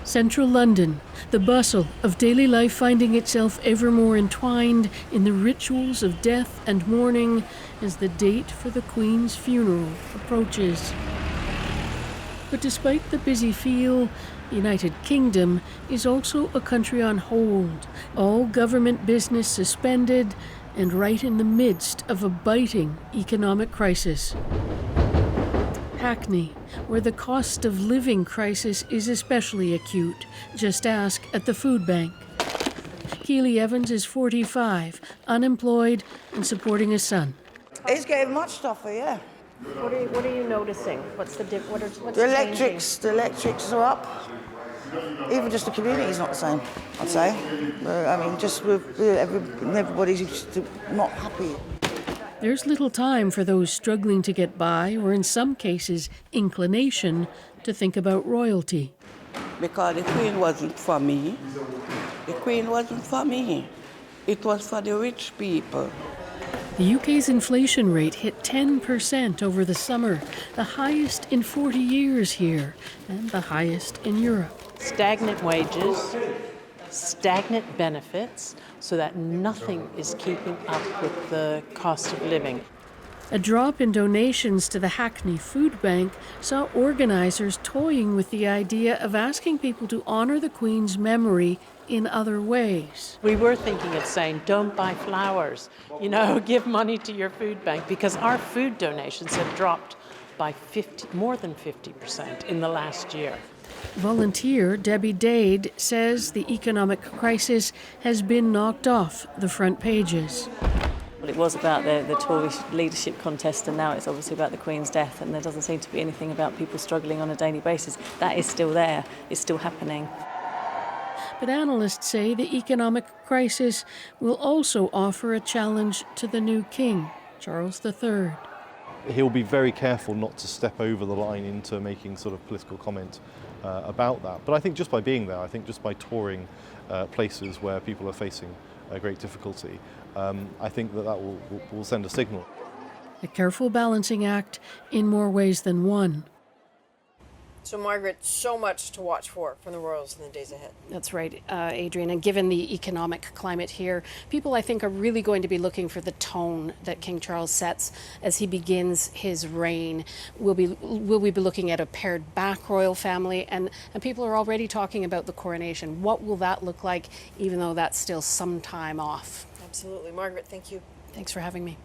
Central London, the bustle of daily life finding itself ever more entwined in the rituals of death and mourning as the date for the Queen's funeral approaches. But despite the busy feel, the United Kingdom is also a country on hold, all government business suspended, and right in the midst of a biting economic crisis. Hackney, where the cost of living crisis is especially acute. Just ask at the food bank. Keely Evans is 45, unemployed, and supporting a son. He's getting much tougher, yeah. What are you noticing? What's the what's The electrics are up. Even just the community's not the same, I'd say. I mean, just with everybody's just not happy. There's little time for those struggling to get by, or in some cases, inclination to think about royalty. Because the Queen wasn't for me. The Queen wasn't for me. It was for the rich people. The UK's inflation rate hit 10% over the summer, the highest in 40 years here, and the highest in Europe. Stagnant wages, stagnant benefits, so that nothing is keeping up with the cost of living. A drop in donations to the Hackney Food Bank saw organisers toying with the idea of asking people to honour the Queen's memory in other ways. We were thinking of saying, don't buy flowers, give money to your food bank, because our food donations have dropped by more than 50% in the last year. Volunteer Debbie Dade says the economic crisis has been knocked off the front pages. Well, it was about the Tory leadership contest, and now it's obviously about the Queen's death, and there doesn't seem to be anything about people struggling on a daily basis. That is still there. It's still happening. But analysts say the economic crisis will also offer a challenge to the new king, Charles III. He'll be very careful not to step over the line into making sort of political comment about that. But I think just by being there, I think just by touring places where people are facing great difficulty, I think that will send a signal. A careful balancing act in more ways than one. So, Margaret, so much to watch for from the royals in the days ahead. That's right, Adrienne. And given the economic climate here, people, I think, are really going to be looking for the tone that King Charles sets as he begins his reign. Will we be looking at a pared back royal family? And people are already talking about the coronation. What will that look like, even though that's still some time off? Absolutely. Margaret, thank you. Thanks for having me.